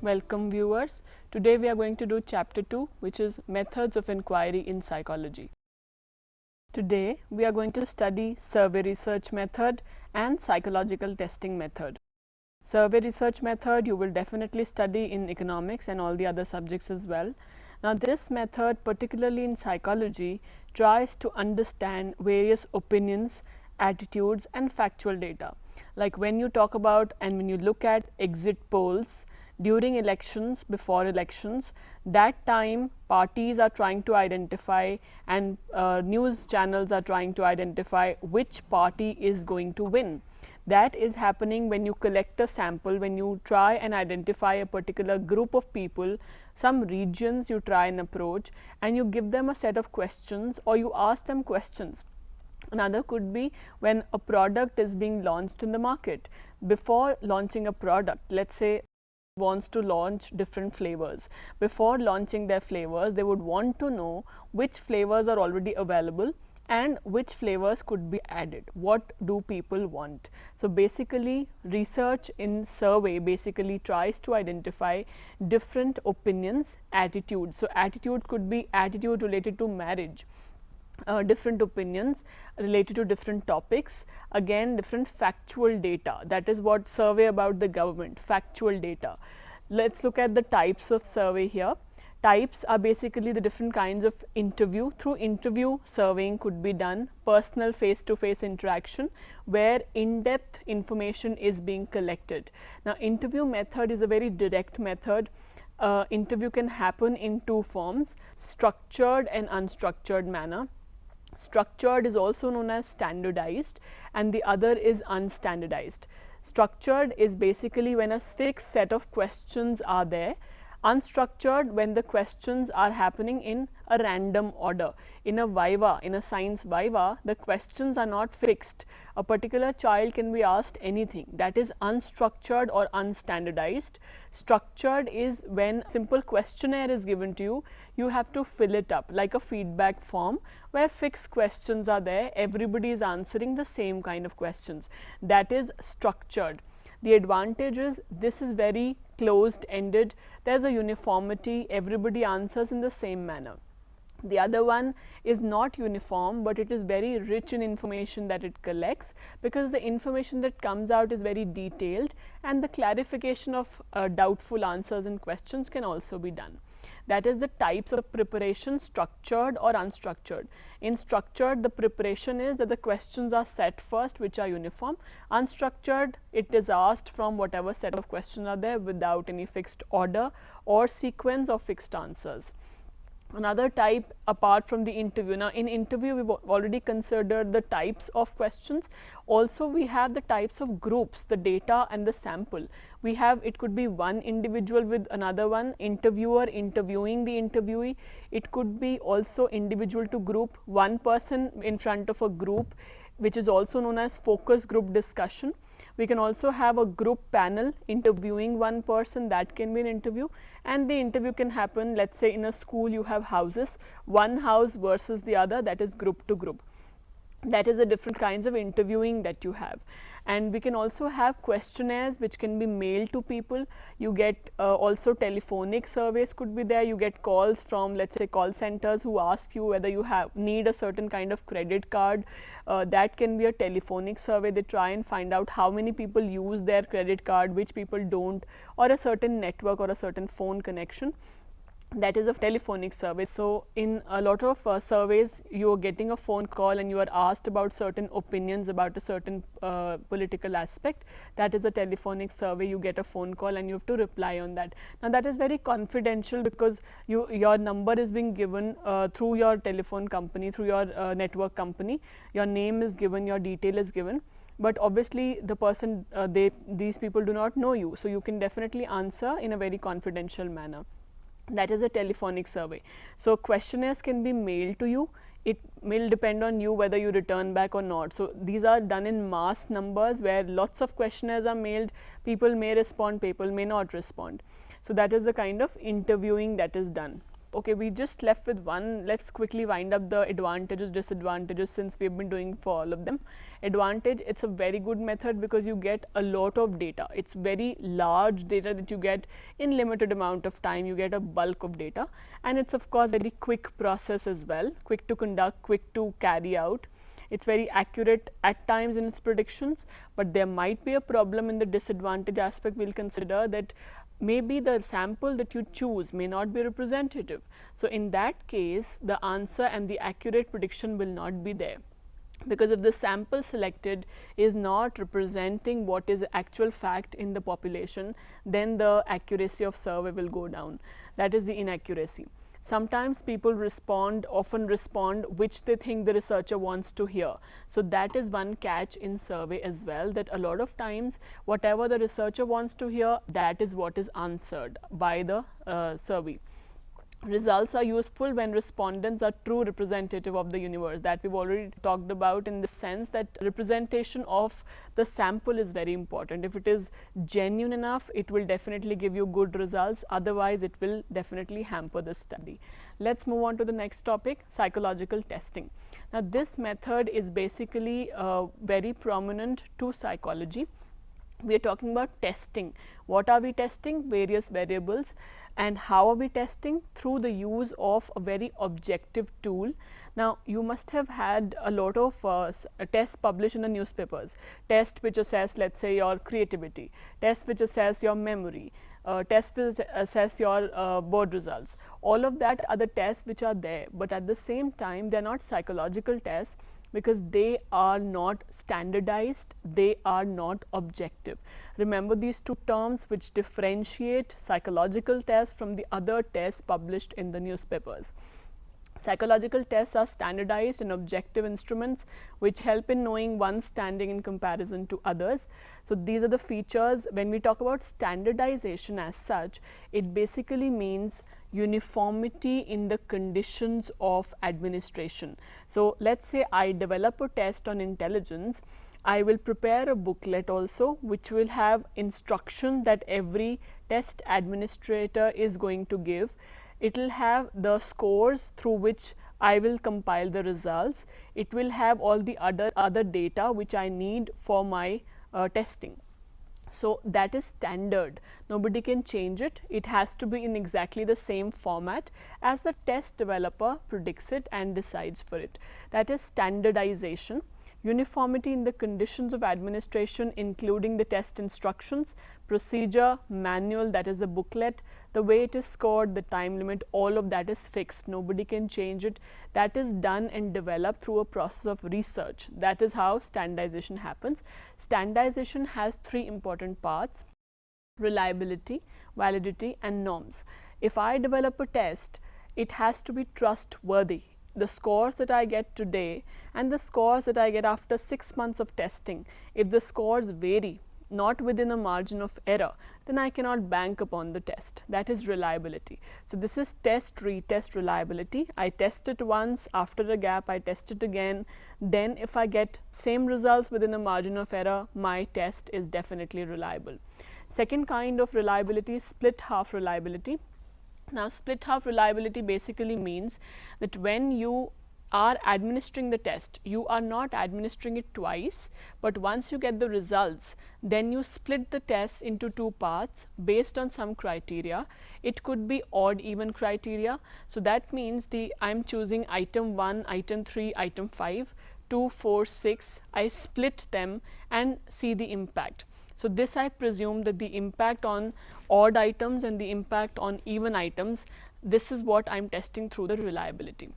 Welcome viewers. Today we are going to do chapter 2, which is methods of inquiry in psychology. Today we are going to study survey research method and psychological testing method. Survey research method you will definitely study in economics and all the other subjects as well. Now this method, particularly in psychology, tries to understand various opinions, attitudes and factual data. Like when you talk about and when you look at exit polls during elections, before elections, that time parties are trying to identify and news channels are trying to identify which party is going to win. That is happening when you collect a sample, when you try and identify a particular group of people, some regions you try and approach, and you give them a set of questions or you ask them questions. Another could be when a product is being launched in the market. Before launching a product, let's say wants to launch different flavors. Before launching their flavors, they would want to know which flavors are already available and which flavors could be added. What do people want? So basically research in survey basically tries to identify different opinions, attitudes. So attitude could be attitude related to marriage. Different opinions related to different topics, again different factual data. That is what survey about the government, factual data. Let's look at the types of survey here. Types are basically the different kinds of interview. Through interview, surveying could be done, personal face-to-face interaction where in-depth information is being collected. Now interview method is a very direct method. Interview can happen in two forms, structured and unstructured manner. Structured is also known as standardized and the other is unstandardized. Structured is basically when a fixed set of questions are there. Unstructured when the questions are happening in a random order. In a viva, in a science viva, the questions are not fixed. A particular child can be asked anything. That is unstructured or unstandardized. Structured is when simple questionnaire is given to you, you have to fill it up like a feedback form where fixed questions are there, everybody is answering the same kind of questions. That is structured. The advantage is this is very closed ended, there is a uniformity, everybody answers in the same manner. The other one is not uniform, but it is very rich in information that it collects because the information that comes out is very detailed and the clarification of doubtful answers and questions can also be done. That is the types of preparation, structured or unstructured. In structured, the preparation is that the questions are set first which are uniform. Unstructured, it is asked from whatever set of questions are there without any fixed order or sequence of fixed answers. Another type apart from the interview. Now in interview we've already considered the types of questions. Also we have the types of groups, the data and the sample. We have, it could be one individual with another one, interviewer interviewing the interviewee. It could be also individual to group, one person in front of a group, which is also known as focus group discussion. We can also have a group panel interviewing one person, that can be an interview, and the interview can happen, let's say in a school you have houses, one house versus the other, that is group to group. That is the different kinds of interviewing that you have. And we can also have questionnaires which can be mailed to people. You get also telephonic surveys could be there. You get calls from, let's say, call centers who ask you whether you need a certain kind of credit card. That can be a telephonic survey. They try and find out how many people use their credit card, which people don't, or a certain network or a certain phone connection. That is a telephonic survey. So in a lot of surveys, you are getting a phone call and you are asked about certain opinions about a certain political aspect. That is a telephonic survey. You get a phone call and you have to reply on that. Now that is very confidential because your number is being given through your telephone company, through your network company. Your name is given, your detail is given. But obviously the person, these people do not know you. So you can definitely answer in a very confidential manner. That is a telephonic survey. So questionnaires can be mailed to you. It will depend on you whether you return back or not. So these are done in mass numbers where lots of questionnaires are mailed. People may respond, people may not respond. So that is the kind of interviewing that is done. Okay, we just left with one. Let's quickly wind up the advantages, disadvantages, since we've been doing for all of them. Advantage, it's a very good method because you get a lot of data. It's very large data that you get in limited amount of time. You get a bulk of data, and it's of course very quick process as well, quick to conduct, quick to carry out. It's very accurate at times in its predictions, but there might be a problem in the disadvantage aspect. We'll consider that maybe the sample that you choose may not be representative. So, in that case, the answer and the accurate prediction will not be there, because if the sample selected is not representing what is actual fact in the population, then the accuracy of survey will go down. That is the inaccuracy. Sometimes people often respond which they think the researcher wants to hear. So, that is one catch in survey as well, that a lot of times whatever the researcher wants to hear, that is what is answered by the survey. Results are useful when respondents are true representative of the universe, that we've already talked about, in the sense that representation of the sample is very important. If it is genuine enough, it will definitely give you good results, otherwise it will definitely hamper the study. Let's move on to the next topic, psychological testing. Now, this method is basically very prominent to psychology. We are talking about testing. What are we testing? Various variables. And how are we testing? Through the use of a very objective tool. Now, you must have had a lot of tests published in the newspapers. Test which assess, let's say, your creativity, test which assess your memory, test which assess your board results. All of that are the tests which are there, but at the same time they are not psychological tests, because they are not standardized, they are not objective. Remember these two terms which differentiate psychological tests from the other tests published in the newspapers. Psychological tests are standardized and objective instruments which help in knowing one's standing in comparison to others. So, these are the features. When we talk about standardization as such, it basically means uniformity in the conditions of administration. So, let us say I develop a test on intelligence. I will prepare a booklet also which will have instruction that every test administrator is going to give. It will have the scores through which I will compile the results. It will have all the other data which I need for my testing. So, that is standard, nobody can change it. It has to be in exactly the same format as the test developer predicts it and decides for it. That is standardization. Uniformity in the conditions of administration, including the test instructions, procedure, manual, that is the booklet, the way it is scored, the time limit, all of that is fixed, nobody can change it. That is done and developed through a process of research. That is how standardization happens. Standardization has three important parts: reliability, validity and norms. If I develop a test, it has to be trustworthy. The scores that I get today and the scores that I get after 6 months of testing, if the scores vary not within a margin of error, then I cannot bank upon the test. That is reliability. So, this is test, retest reliability. I test it once, after a gap I test it again, then if I get same results within a margin of error, my test is definitely reliable. Second kind of reliability is split half reliability. Now, split half reliability basically means that when you are administering the test, you are not administering it twice, but once you get the results, then you split the test into two parts based on some criteria. It could be odd even criteria. So, that means I am choosing item 1, item 3, item 5, 2, 4, 6, I split them and see the impact. So, this I presume that the impact on odd items and the impact on even items, this is what I am testing through the reliability.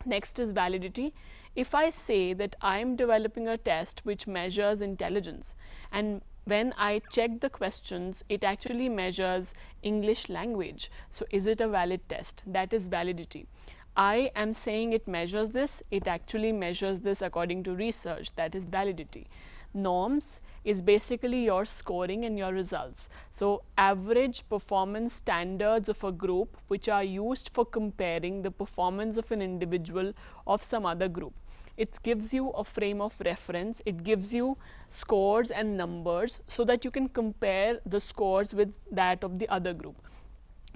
Next is validity. If I say that I am developing a test which measures intelligence, and when I check the questions, it actually measures English language. So, is it a valid test? That is validity. I am saying it measures this, it actually measures this according to research, that is validity. Norms is basically your scoring and your results. So, average performance standards of a group which are used for comparing the performance of an individual of some other group. It gives you a frame of reference, it gives you scores and numbers so that you can compare the scores with that of the other group.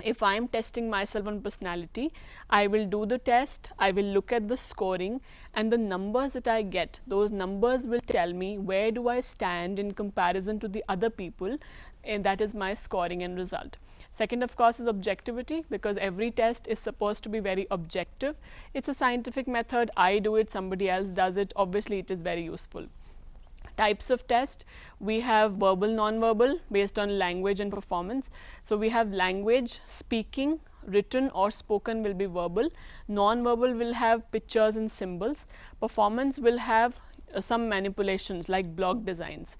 if I am testing myself on personality, I will do the test, I will look at the scoring, and the numbers that I get, those numbers will tell me where do I stand in comparison to the other people, and that is my scoring and result. Second, of course, is objectivity, because every test is supposed to be very objective. It's a scientific method, I do it, somebody else does it, obviously it is very useful. Types of test, we have verbal, non-verbal based on language and performance. So, we have language, speaking, written or spoken will be verbal, non-verbal will have pictures and symbols, performance will have some manipulations like block designs.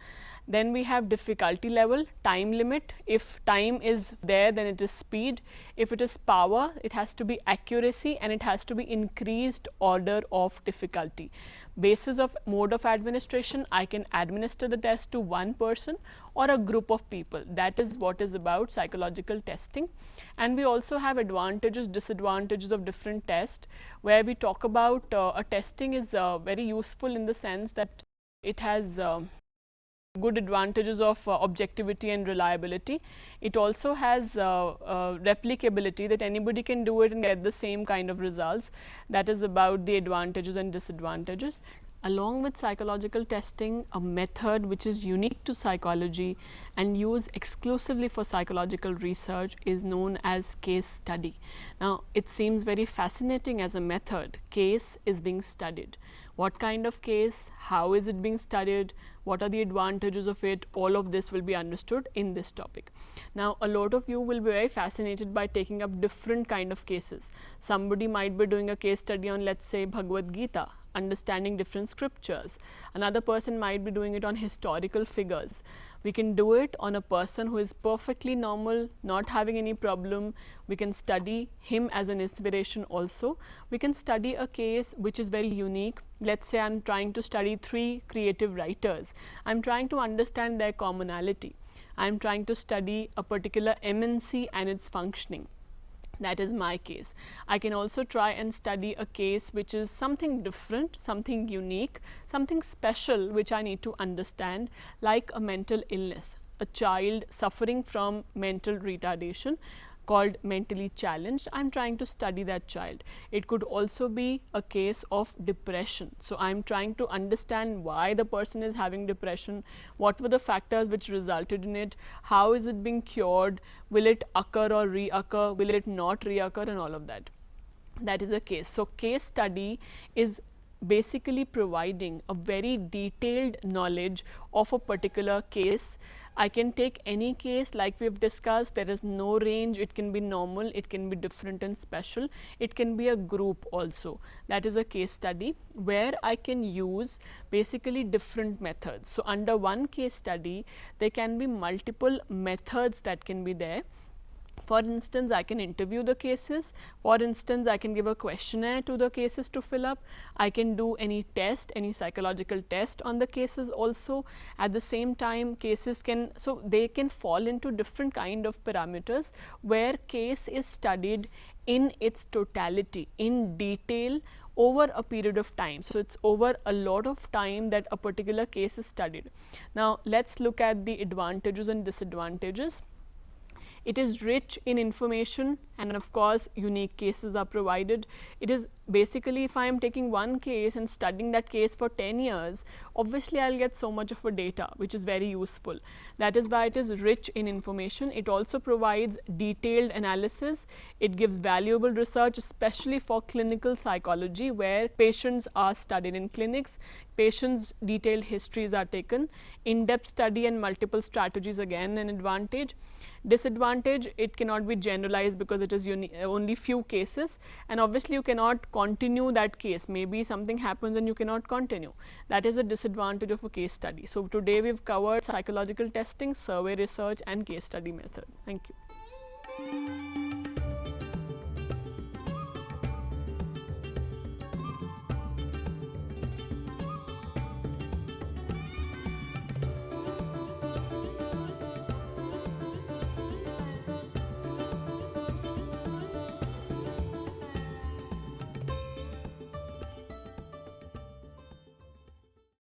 Then we have difficulty level, time limit, if time is there then it is speed, if it is power it has to be accuracy, and it has to be increased order of difficulty. Basis of mode of administration, I can administer the test to one person or a group of people. That is what is about psychological testing. And we also have advantages, disadvantages of different tests, where we talk about a testing is very useful in the sense that it has good advantages of objectivity and reliability. It also has replicability, that anybody can do it and get the same kind of results. That is about the advantages and disadvantages. Along with psychological testing, a method which is unique to psychology and used exclusively for psychological research is known as case study. Now, it seems very fascinating as a method. Case is being studied. What kind of case, how is it being studied, what are the advantages of it, all of this will be understood in this topic. Now, a lot of you will be very fascinated by taking up different kind of cases. Somebody might be doing a case study on, let's say, Bhagavad Gita, understanding different scriptures. Another person might be doing it on historical figures. We can do it on a person who is perfectly normal, not having any problem. We can study him as an inspiration also. We can study a case which is very unique. Let's say I am trying to study 3 creative writers. I am trying to understand their commonality. I am trying to study a particular MNC and its functioning. That is my case. I can also try and study a case which is something different, something unique, something special which I need to understand, like a mental illness, a child suffering from mental retardation called mentally challenged. I am trying to study that child. It could also be a case of depression. So, I am trying to understand why the person is having depression, what were the factors which resulted in it, how is it being cured, will it occur or reoccur, will it not reoccur, and all of that. That is a case. So, case study is basically providing a very detailed knowledge of a particular case. I can take any case like we have discussed, there is no range, it can be normal, it can be different and special, it can be a group also. That is a case study where I can use basically different methods. So, under one case study, there can be multiple methods that can be there. For instance, I can interview the cases. For instance, I can give a questionnaire to the cases to fill up. I can do any test, any psychological test on the cases also. At the same time, cases can, so they can fall into different kind of parameters where case is studied in its totality, in detail, over a period of time. So, it is over a lot of time that a particular case is studied. Now, let us look at the advantages and disadvantages. It is rich in information, and of course, unique cases are provided. It is basically, if I am taking one case and studying that case for 10 years, obviously I will get so much of a data which is very useful. That is why it is rich in information. It also provides detailed analysis. It gives valuable research, especially for clinical psychology, where patients are studied in clinics. Patients' detailed histories are taken. In-depth study and multiple strategies, again an advantage. Disadvantage, it cannot be generalized because it is only few cases, and obviously you cannot continue that case. Maybe something happens and you cannot continue. That is a disadvantage of a case study. So, today we have covered psychological testing, survey research and case study method. Thank you.